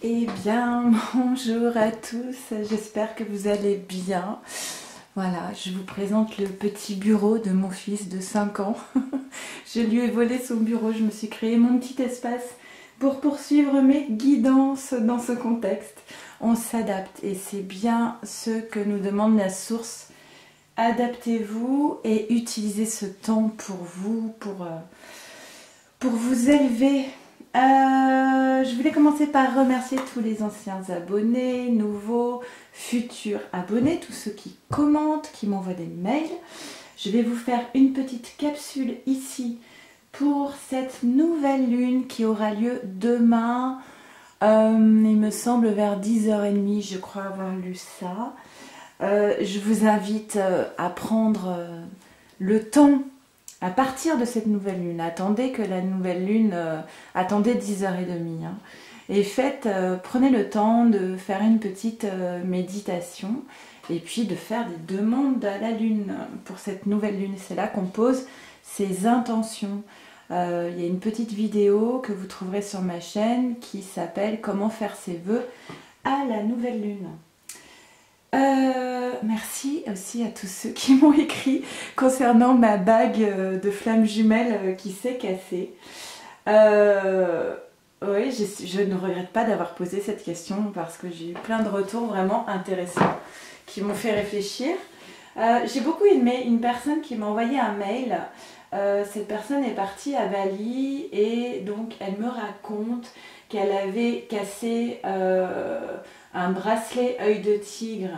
Eh bien, bonjour à tous, j'espère que vous allez bien. Voilà, je vous présente le petit bureau de mon fils de 5 ans. Je lui ai volé son bureau, je me suis créé mon petit espace pour poursuivre mes guidances dans ce contexte. On s'adapte et c'est bien ce que nous demande la source. Adaptez-vous et utilisez ce temps pour vous, pour vous élever. Je voulais commencer par remercier tous les anciens abonnés, nouveaux, futurs abonnés, tous ceux qui commentent, qui m'envoient des mails. Je vais vous faire une petite capsule ici pour cette nouvelle lune qui aura lieu demain. Il me semble vers 10h30, je crois avoir lu ça. Je vous invite à prendre le temps à partir de cette nouvelle lune. Attendez que la nouvelle lune, attendez 10h30. Hein, et prenez le temps de faire une petite méditation et puis de faire des demandes à la lune pour cette nouvelle lune. C'est là qu'on pose ses intentions. Il y a une petite vidéo que vous trouverez sur ma chaîne qui s'appelle « Comment faire ses vœux à la nouvelle lune ». Merci aussi à tous ceux qui m'ont écrit concernant ma bague de flammes jumelles qui s'est cassée. Oui, je ne regrette pas d'avoir posé cette question parce que j'ai eu plein de retours vraiment intéressants qui m'ont fait réfléchir. J'ai beaucoup aimé une personne qui m'a envoyé un mail. Cette personne est partie à Bali et donc elle me raconte qu'elle avait cassé un bracelet œil de tigre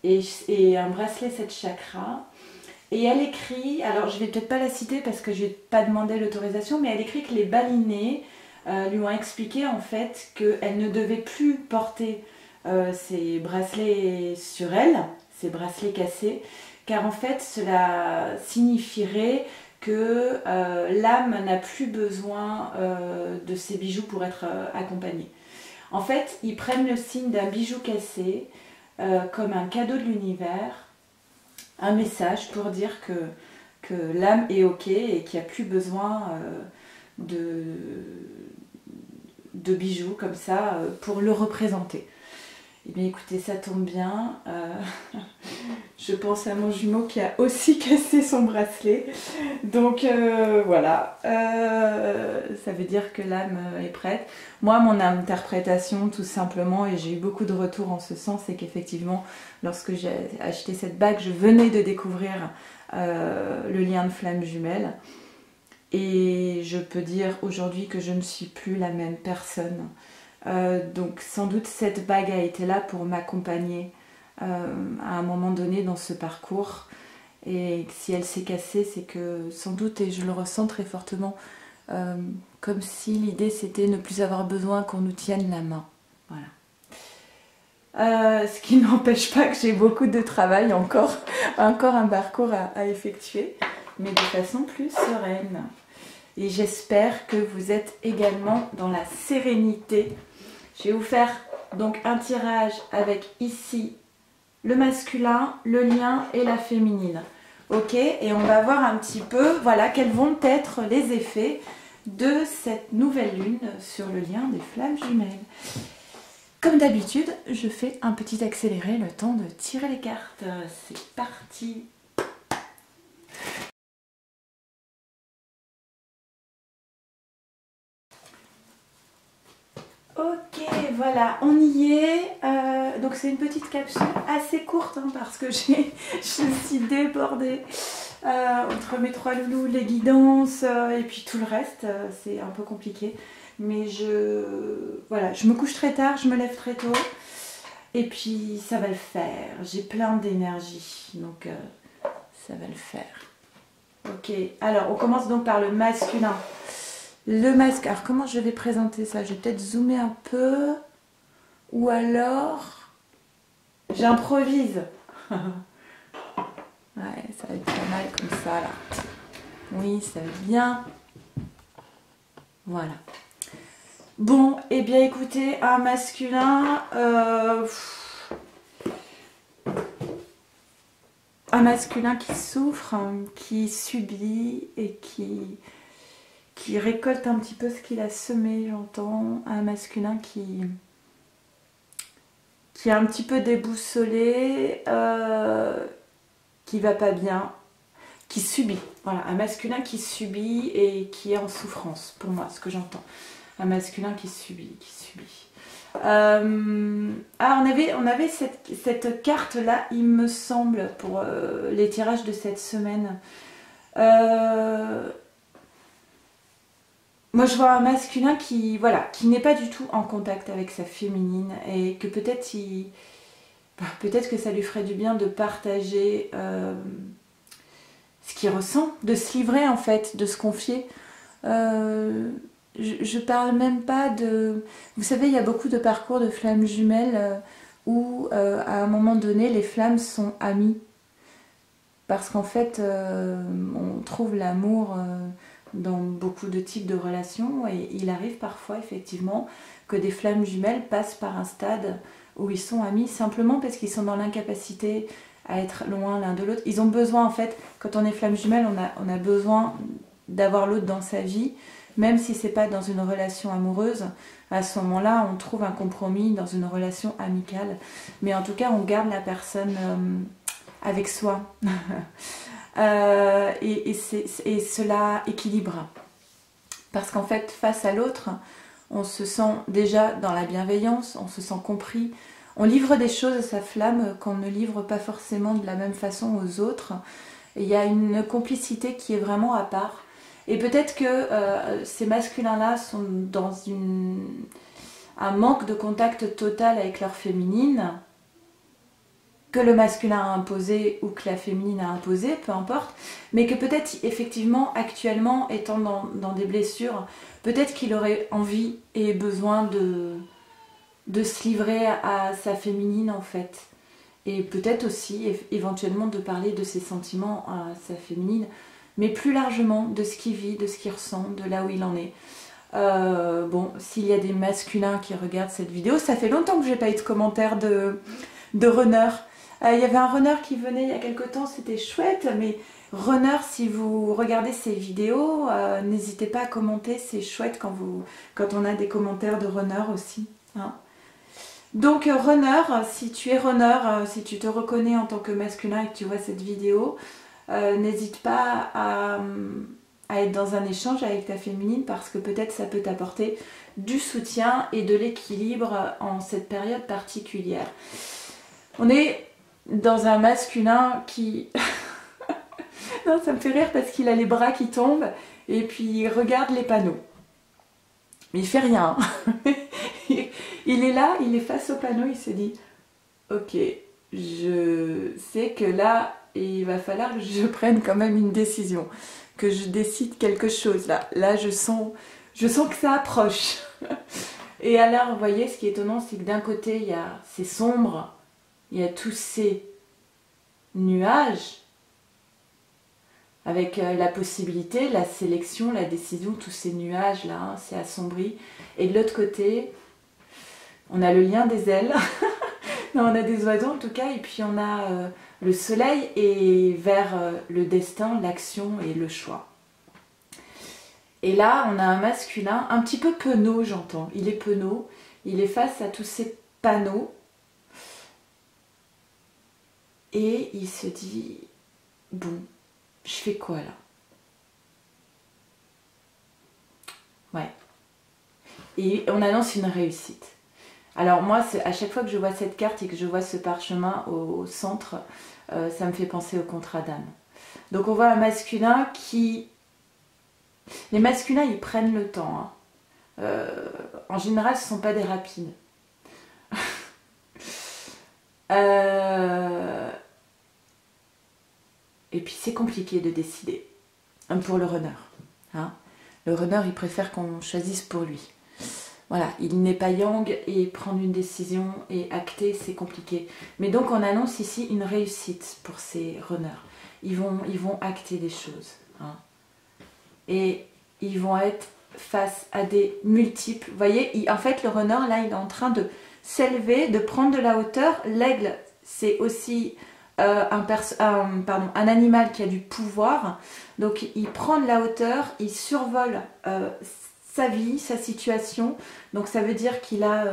et un bracelet 7 chakras. Et elle écrit, alors je vais peut-être pas la citer parce que je vais pas demander l'autorisation, mais elle écrit que les balinés lui ont expliqué en fait qu'elle ne devait plus porter ces bracelets sur elle, ces bracelets cassés, car en fait cela signifierait que l'âme n'a plus besoin de ces bijoux pour être accompagnée. En fait, ils prennent le signe d'un bijou cassé comme un cadeau de l'univers, un message pour dire que l'âme est ok et qu'il n'y a plus besoin de bijoux comme ça pour le représenter. Eh bien écoutez, ça tombe bien. Je pense à mon jumeau qui a aussi cassé son bracelet. Donc voilà, ça veut dire que l'âme est prête. Moi, mon interprétation, tout simplement, et j'ai eu beaucoup de retours en ce sens, c'est qu'effectivement, lorsque j'ai acheté cette bague, je venais de découvrir le lien de flamme jumelle. Et je peux dire aujourd'hui que je ne suis plus la même personne. Donc sans doute cette bague a été là pour m'accompagner à un moment donné dans ce parcours. Et si elle s'est cassée, c'est que sans doute, et je le ressens très fortement, comme si l'idée c'était ne plus avoir besoin qu'on nous tienne la main. Voilà. Ce qui n'empêche pas que j'ai beaucoup de travail encore un parcours à effectuer, mais de façon plus sereine. Et j'espère que vous êtes également dans la sérénité. Je vais vous faire donc un tirage avec ici le masculin, le lien et la féminine. Ok, et on va voir un petit peu, voilà, quels vont être les effets de cette nouvelle lune sur le lien des flammes jumelles. Comme d'habitude, je fais un petit accéléré, le temps de tirer les cartes. C'est parti! Ok, voilà, on y est. Donc c'est une petite capsule assez courte hein, parce que je suis débordée entre mes 3 loulous, les guidances et puis tout le reste. C'est un peu compliqué. Mais voilà, je me couche très tard, je me lève très tôt. Et puis ça va le faire. J'ai plein d'énergie, donc ça va le faire. Ok, alors on commence donc par le masculin. Le masque, alors comment je vais présenter ça? Je vais peut-être zoomer un peu. Ou alors, j'improvise. Ouais, ça va être pas mal comme ça là. Oui, ça va bien. Voilà. Bon, et bien écoutez, un masculin... un masculin qui souffre, qui subit et qui récolte un petit peu ce qu'il a semé, j'entends. Un masculin qui qui est un petit peu déboussolé, qui va pas bien, qui subit. Voilà, un masculin qui subit et qui est en souffrance, pour moi, ce que j'entends. Un masculin qui subit, Ah, on avait cette carte-là, il me semble, pour les tirages de cette semaine. Moi, je vois un masculin qui, voilà, qui n'est pas du tout en contact avec sa féminine et que peut-être peut-être que ça lui ferait du bien de partager ce qu'il ressent, de se livrer en fait, de se confier. Je parle même pas de... Vous savez, il y a beaucoup de parcours de flammes jumelles où à un moment donné, les flammes sont amies. Parce qu'en fait, on trouve l'amour dans beaucoup de types de relations et il arrive parfois effectivement que des flammes jumelles passent par un stade où ils sont amis simplement parce qu'ils sont dans l'incapacité à être loin l'un de l'autre. Ils ont besoin en fait, quand on est flamme jumelle, on a besoin d'avoir l'autre dans sa vie, même si c'est pas dans une relation amoureuse. À ce moment-là, on trouve un compromis dans une relation amicale. Mais en tout cas, on garde la personne avec soi. Et cela équilibre. Parce qu'en fait, face à l'autre, on se sent déjà dans la bienveillance, on se sent compris. On livre des choses à sa flamme qu'on ne livre pas forcément de la même façon aux autres. Et il y a une complicité qui est vraiment à part. Et peut-être que ces masculins-là sont dans un manque de contact total avec leur féminine, que le masculin a imposé ou que la féminine a imposé, peu importe, mais que peut-être effectivement actuellement étant dans des blessures, peut-être qu'il aurait envie et besoin de se livrer à sa féminine en fait. Et peut-être aussi éventuellement de parler de ses sentiments à sa féminine, mais plus largement de ce qu'il vit, de ce qu'il ressent, de là où il en est. Bon, s'il y a des masculins qui regardent cette vidéo, ça fait longtemps que j'ai pas eu de commentaires de runner. Il y avait un runner qui venait il y a quelque temps, c'était chouette, mais runner, si vous regardez ces vidéos, n'hésitez pas à commenter, c'est chouette quand on a des commentaires de runner aussi. Hein. Donc runner, si tu es runner, si tu te reconnais en tant que masculin et que tu vois cette vidéo, n'hésite pas à être dans un échange avec ta féminine parce que peut-être ça peut t'apporter du soutien et de l'équilibre en cette période particulière. On est dans un masculin qui... non, ça me fait rire parce qu'il a les bras qui tombent et puis il regarde les panneaux. Mais il fait rien. Il est là, il est face au panneau, il se dit ok, je sais que là, il va falloir que je prenne quand même une décision, que je décide quelque chose là. Là, je sens que ça approche. Et alors, vous voyez, ce qui est étonnant, c'est que d'un côté, c'est sombre, il y a tous ces nuages, avec la possibilité, la sélection, la décision, tous ces nuages-là, hein, c'est assombri. Et de l'autre côté, on a le lien des ailes, non, on a des oiseaux en tout cas, et puis on a le soleil et vers le destin, l'action et le choix. Et là, on a un masculin un petit peu penaud, j'entends. Il est penaud, il est face à tous ces panneaux. Et il se dit, bon, je fais quoi là? Ouais. Et on annonce une réussite. Alors moi, à chaque fois que je vois cette carte et que je vois ce parchemin au centre, ça me fait penser au contrat d'âme. Donc on voit un masculin qui... Les masculins, ils prennent le temps. Hein. En général, ce ne sont pas des rapides. Et puis c'est compliqué de décider pour le runner. Hein. Le runner, il préfère qu'on choisisse pour lui. Voilà, il n'est pas yang et prendre une décision et acter, c'est compliqué. Mais donc on annonce ici une réussite pour ces runners. Ils vont acter des choses. Hein. Et ils vont être face à des multiples... Vous voyez, en fait le runner, là, il est en train de s'élever, de prendre de la hauteur. L'aigle, c'est aussi un animal qui a du pouvoir. Donc il prend de la hauteur, il survole sa vie, sa situation. Donc ça veut dire qu'il a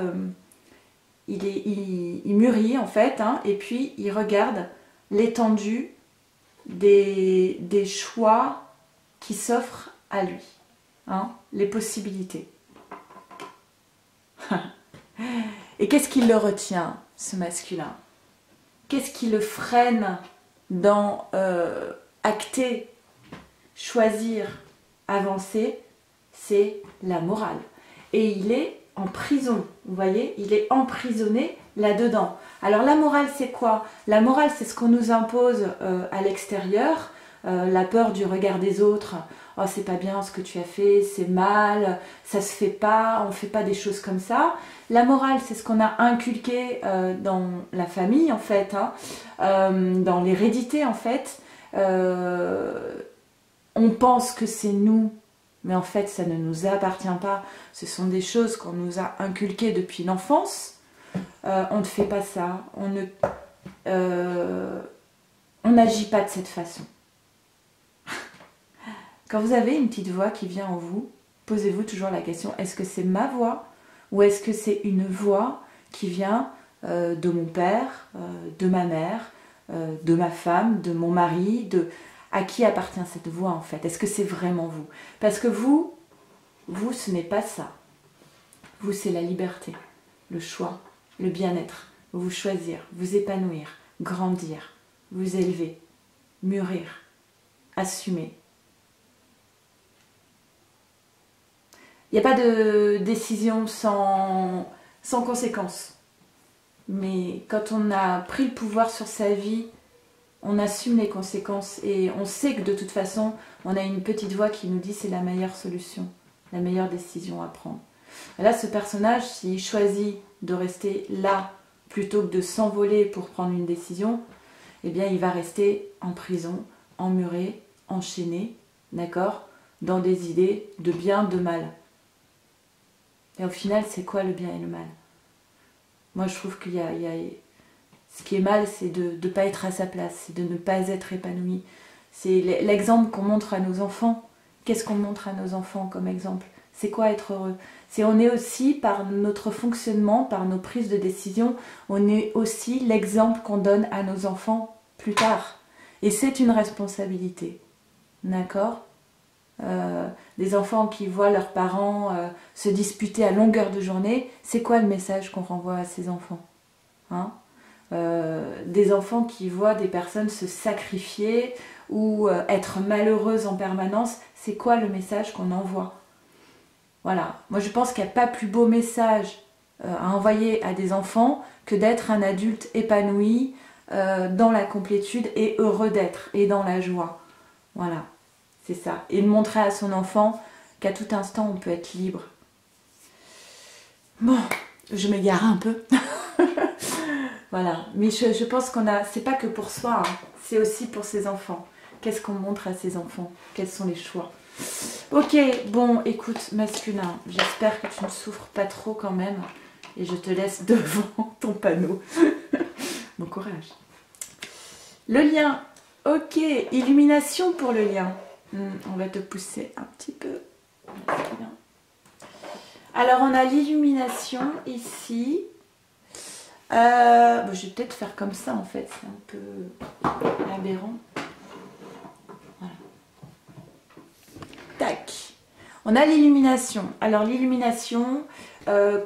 il mûrit en fait, hein, et puis il regarde l'étendue des choix qui s'offrent à lui, hein, les possibilités. Et qu'est-ce qui le retient, ce masculin? Qu'est-ce qui le freine dans acter, choisir, avancer? C'est la morale. Et il est en prison, vous voyez, il est emprisonné là-dedans. Alors la morale, c'est quoi? La morale, c'est ce qu'on nous impose à l'extérieur, la peur du regard des autres. Oh, c'est pas bien ce que tu as fait, c'est mal, ça se fait pas, on fait pas des choses comme ça. La morale, c'est ce qu'on a inculqué dans la famille, en fait, hein, dans l'hérédité, en fait. On pense que c'est nous, mais en fait, ça ne nous appartient pas. Ce sont des choses qu'on nous a inculquées depuis l'enfance. On ne fait pas ça, on n'agit pas de cette façon. Quand vous avez une petite voix qui vient en vous, posez-vous toujours la question, est-ce que c'est ma voix ou est-ce que c'est une voix qui vient de mon père, de ma mère, de ma femme, de mon mari, à qui appartient cette voix en fait? Est-ce que c'est vraiment vous? Parce que vous, ce n'est pas ça. Vous, c'est la liberté, le choix, le bien-être, vous choisir, vous épanouir, grandir, vous élever, mûrir, assumer. Il n'y a pas de décision sans conséquence. Mais quand on a pris le pouvoir sur sa vie, on assume les conséquences et on sait que de toute façon, on a une petite voix qui nous dit c'est la meilleure solution, la meilleure décision à prendre. Et là, ce personnage, s'il choisit de rester là plutôt que de s'envoler pour prendre une décision, eh bien, il va rester en prison, emmuré, enchaîné, d'accord, dans des idées de bien, de mal. Et au final, c'est quoi le bien et le mal? Moi, je trouve qu'il y a... Ce qui est mal, c'est de ne pas être à sa place, c'est de ne pas être épanoui. C'est l'exemple qu'on montre à nos enfants. Qu'est-ce qu'on montre à nos enfants comme exemple? C'est quoi être heureux? On est aussi, par notre fonctionnement, par nos prises de décision, on est aussi l'exemple qu'on donne à nos enfants plus tard. Et c'est une responsabilité. D'accord? Des enfants qui voient leurs parents se disputer à longueur de journée, c'est quoi le message qu'on renvoie à ces enfants? Hein? Des enfants qui voient des personnes se sacrifier ou être malheureuses en permanence, c'est quoi le message qu'on envoie? Voilà, moi je pense qu'il n'y a pas plus beau message à envoyer à des enfants que d'être un adulte épanoui dans la complétude et heureux d'être et dans la joie. Voilà, c'est ça. Et de montrer à son enfant qu'à tout instant on peut être libre. Bon, je m'égare un peu. Voilà, mais je pense qu'on a, c'est pas que pour soi, hein, c'est aussi pour ses enfants. Qu'est-ce qu'on montre à ses enfants? Quels sont les choix? Ok, bon, écoute, masculin, j'espère que tu ne souffres pas trop quand même. Et je te laisse devant ton panneau. Bon courage. Le lien, ok, illumination pour le lien. On va te pousser un petit peu. Alors, on a l'illumination ici. Bon, je vais peut-être faire comme ça en fait, c'est un peu aberrant. Voilà. Tac. On a l'illumination. Alors l'illumination,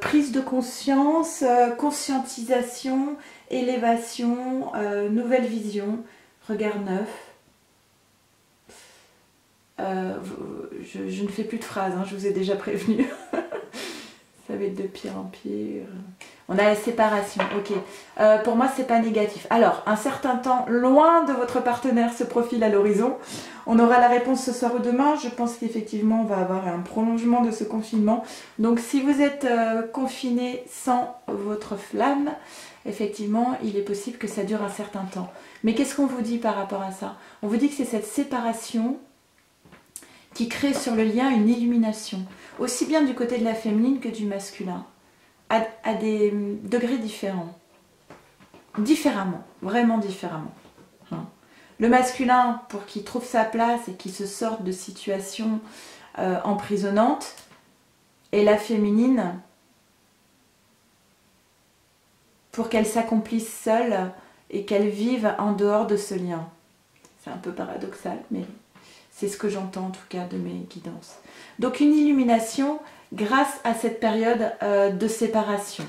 prise de conscience, conscientisation, élévation, nouvelle vision, regard neuf. Je ne fais plus de phrases, hein, je vous ai déjà prévenu. Ça va être de pire en pire. On a la séparation, ok. Pour moi, c'est pas négatif. Alors, un certain temps loin de votre partenaire se profile à l'horizon. On aura la réponse ce soir ou demain. Je pense qu'effectivement, on va avoir un prolongement de ce confinement. Donc, si vous êtes confiné sans votre flamme, effectivement, il est possible que ça dure un certain temps. Mais qu'est-ce qu'on vous dit par rapport à ça? On vous dit que c'est cette séparation qui crée sur le lien une illumination, aussi bien du côté de la féminine que du masculin, à des degrés différents. Différemment, vraiment différemment. Hein. Le masculin, pour qu'il trouve sa place et qu'il se sorte de situations emprisonnantes, et la féminine pour qu'elle s'accomplisse seule et qu'elle vive en dehors de ce lien. C'est un peu paradoxal, mais c'est ce que j'entends en tout cas de mes guidances. Donc une illumination grâce à cette période de séparation.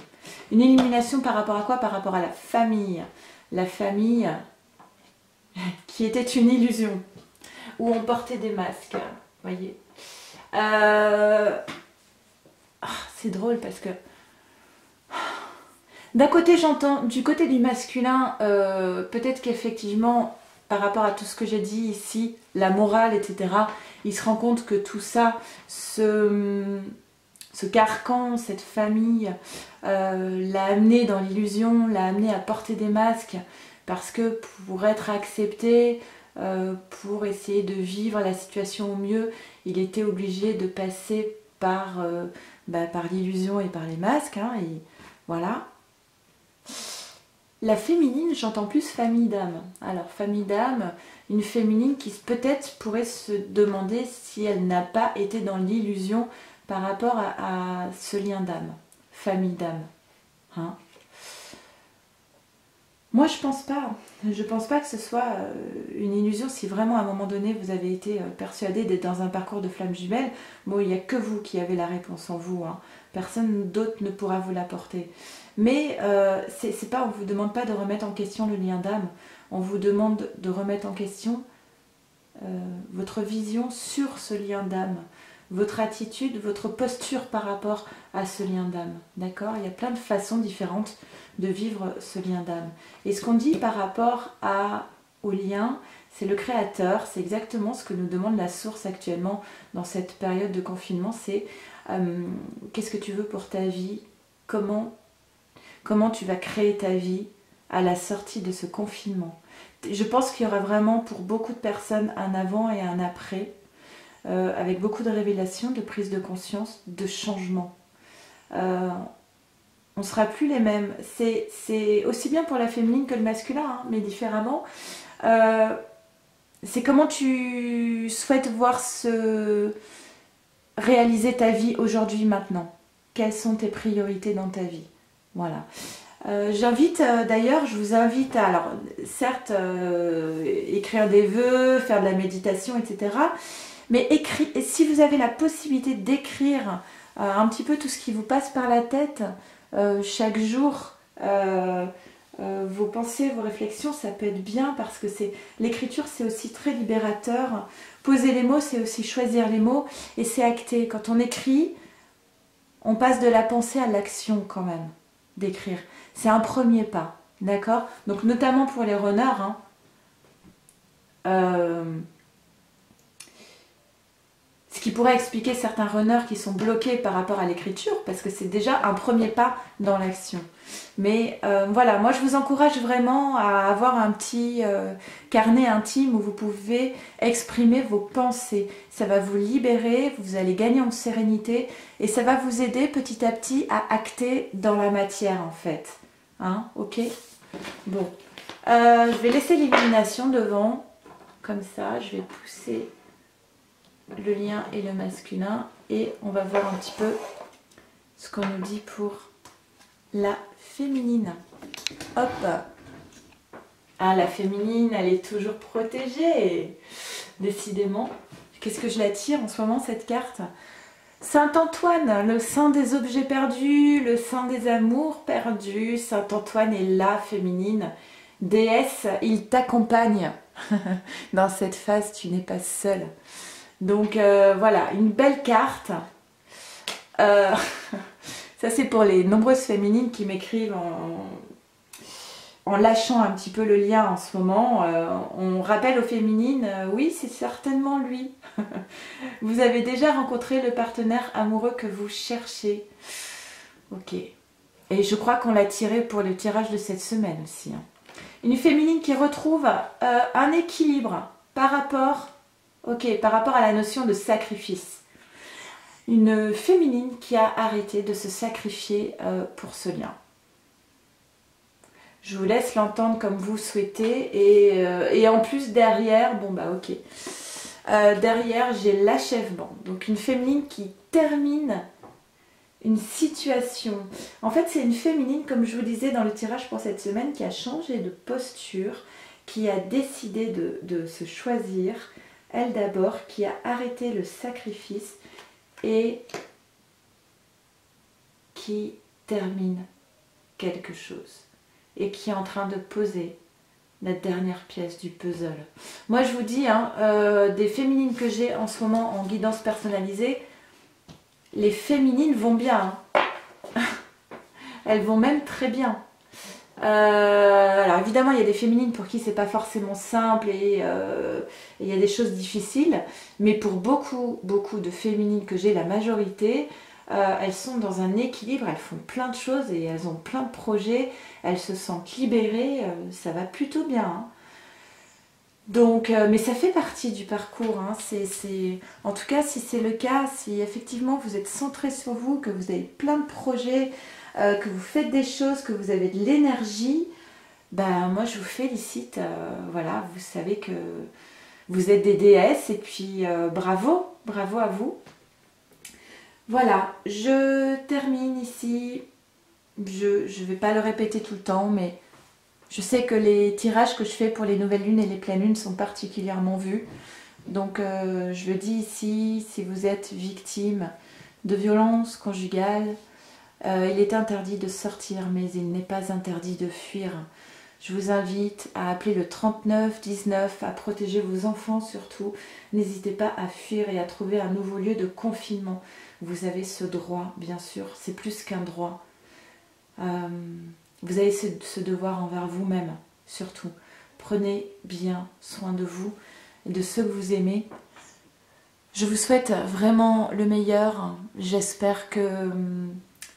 Une illumination par rapport à quoi? Par rapport à la famille. La famille qui était une illusion, où on portait des masques, voyez. C'est drôle parce que d'un côté j'entends, du côté du masculin, peut-être qu'effectivement, par rapport à tout ce que j'ai dit ici, la morale, etc., il se rend compte que tout ça, ce carcan, cette famille, l'a amené dans l'illusion, l'a amené à porter des masques, parce que pour être accepté, pour essayer de vivre la situation au mieux, il était obligé de passer par l'illusion et par les masques, hein, et voilà. La féminine, j'entends plus famille d'âme. Alors famille d'âme, une féminine qui peut-être pourrait se demander si elle n'a pas été dans l'illusion par rapport à ce lien d'âme, famille d'âme. Hein? Moi je pense pas. Je pense pas que ce soit une illusion si vraiment à un moment donné vous avez été persuadé d'être dans un parcours de flamme jumelle. Bon, il n'y a que vous qui avez la réponse en vous. Hein. Personne d'autre ne pourra vous l'apporter. Mais c'est pas, on ne vous demande pas de remettre en question le lien d'âme. On vous demande de remettre en question votre vision sur ce lien d'âme. Votre attitude, votre posture par rapport à ce lien d'âme. D'accord? Il y a plein de façons différentes de vivre ce lien d'âme. Et ce qu'on dit par rapport au lien, c'est le créateur, c'est exactement ce que nous demande la source actuellement dans cette période de confinement, c'est qu'est-ce que tu veux pour ta vie? Comment tu vas créer ta vie à la sortie de ce confinement? Je pense qu'il y aura vraiment pour beaucoup de personnes un avant et un après, avec beaucoup de révélations, de prise de conscience, de changement. On ne sera plus les mêmes. C'est aussi bien pour la féminine que le masculin, hein, mais différemment. C'est comment tu souhaites voir se réaliser ta vie aujourd'hui, maintenant. Quelles sont tes priorités dans ta vie? Voilà. J'invite d'ailleurs, je vous invite à, alors certes, écrire des vœux, faire de la méditation, etc. Mais si vous avez la possibilité d'écrire un petit peu tout ce qui vous passe par la tête chaque jour, vos pensées, vos réflexions, ça peut être bien parce que l'écriture, c'est aussi très libérateur. Poser les mots, c'est aussi choisir les mots et c'est acté. Quand on écrit, on passe de la pensée à l'action quand même, d'écrire. C'est un premier pas, d'accord? Donc notamment pour les runners, ce qui pourrait expliquer certains runners qui sont bloqués par rapport à l'écriture, parce que c'est déjà un premier pas dans l'action. Mais voilà, moi je vous encourage vraiment à avoir un petit carnet intime où vous pouvez exprimer vos pensées. Ça va vous libérer, vous allez gagner en sérénité et ça va vous aider petit à petit à acter dans la matière en fait. Hein, ok? Bon, je vais laisser l'illumination devant, comme ça, je vais pousser le lien et le masculin et on va voir un petit peu ce qu'on nous dit pour la féminine. Hop. Ah, la féminine, elle est toujours protégée, décidément. Qu'est-ce que je la tire en ce moment, cette carte? Saint-Antoine, le saint des objets perdus, le saint des amours perdus. Saint-Antoine est la féminine. Déesse, il t'accompagne dans cette phase, tu n'es pas seule. Donc voilà, une belle carte. Ça c'est pour les nombreuses féminines qui m'écrivent en lâchant un petit peu le lien en ce moment. On rappelle aux féminines, oui c'est certainement lui. Vous avez déjà rencontré le partenaire amoureux que vous cherchez. Ok. Et je crois qu'on l'a tiré pour le tirage de cette semaine aussi. Hein. Une féminine qui retrouve un équilibre par rapport à la notion de sacrifice. Une féminine qui a arrêté de se sacrifier pour ce lien. Je vous laisse l'entendre comme vous souhaitez. Et en plus derrière, bon bah ok. Derrière j'ai l'achèvement. Donc une féminine qui termine une situation. En fait, c'est une féminine, comme je vous disais dans le tirage pour cette semaine, qui a changé de posture, qui a décidé de se choisir, elle d'abord, qui a arrêté le sacrifice et qui termine quelque chose et qui est en train de poser la dernière pièce du puzzle. Moi, je vous dis, hein, des féminines que j'ai en ce moment en guidance personnalisée, les féminines vont bien. Hein. Elles vont même très bien. Alors évidemment, il y a des féminines pour qui c'est pas forcément simple et il y a des choses difficiles, mais pour beaucoup de féminines que j'ai, la majorité, elles sont dans un équilibre, elles font plein de choses et elles ont plein de projets, elles se sentent libérées, ça va plutôt bien. Hein. Donc, mais ça fait partie du parcours. Hein. En tout cas, si c'est le cas, si effectivement vous êtes centré sur vous, que vous avez plein de projets, que vous faites des choses, que vous avez de l'énergie, ben moi je vous félicite. Voilà, vous savez que vous êtes des déesses et puis bravo à vous. Voilà, je termine ici. Je ne vais pas le répéter tout le temps, mais je sais que les tirages que je fais pour les nouvelles lunes et les pleines lunes sont particulièrement vus. Donc je le dis ici, si vous êtes victime de violences conjugales, il est interdit de sortir, mais il n'est pas interdit de fuir. Je vous invite à appeler le 3919, à protéger vos enfants surtout. N'hésitez pas à fuir et à trouver un nouveau lieu de confinement. Vous avez ce droit, bien sûr, c'est plus qu'un droit. Vous avez ce devoir envers vous-même, surtout. Prenez bien soin de vous et de ceux que vous aimez. Je vous souhaite vraiment le meilleur. J'espère que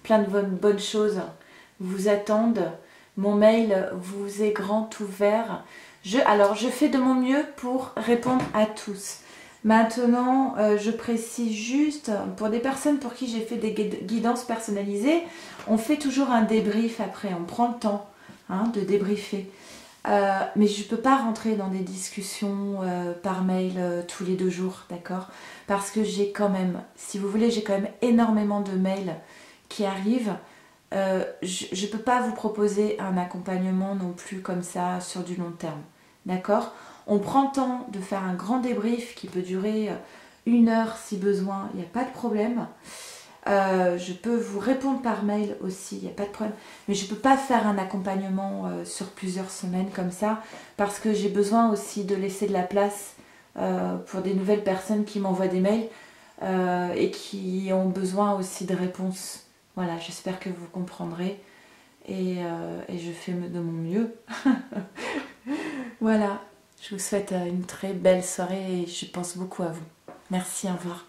plein de bonnes choses vous attendent. Mon mail vous est grand ouvert. Alors, je fais de mon mieux pour répondre à tous. Maintenant, je précise juste, pour des personnes pour qui j'ai fait des guidances personnalisées, on fait toujours un débrief après, on prend le temps de débriefer. Mais je ne peux pas rentrer dans des discussions par mail tous les 2 jours, d'accord? Parce que j'ai quand même, si vous voulez, j'ai quand même énormément de mails qui arrivent. Je ne peux pas vous proposer un accompagnement non plus comme ça sur du long terme, d'accord? On prend le temps de faire un grand débrief qui peut durer 1 heure si besoin, il n'y a pas de problème. Je peux vous répondre par mail aussi, il n'y a pas de problème. Mais je ne peux pas faire un accompagnement sur plusieurs semaines comme ça, parce que j'ai besoin aussi de laisser de la place pour des nouvelles personnes qui m'envoient des mails et qui ont besoin aussi de réponses. Voilà, j'espère que vous comprendrez et je fais de mon mieux. Voilà, je vous souhaite une très belle soirée et je pense beaucoup à vous. Merci, au revoir.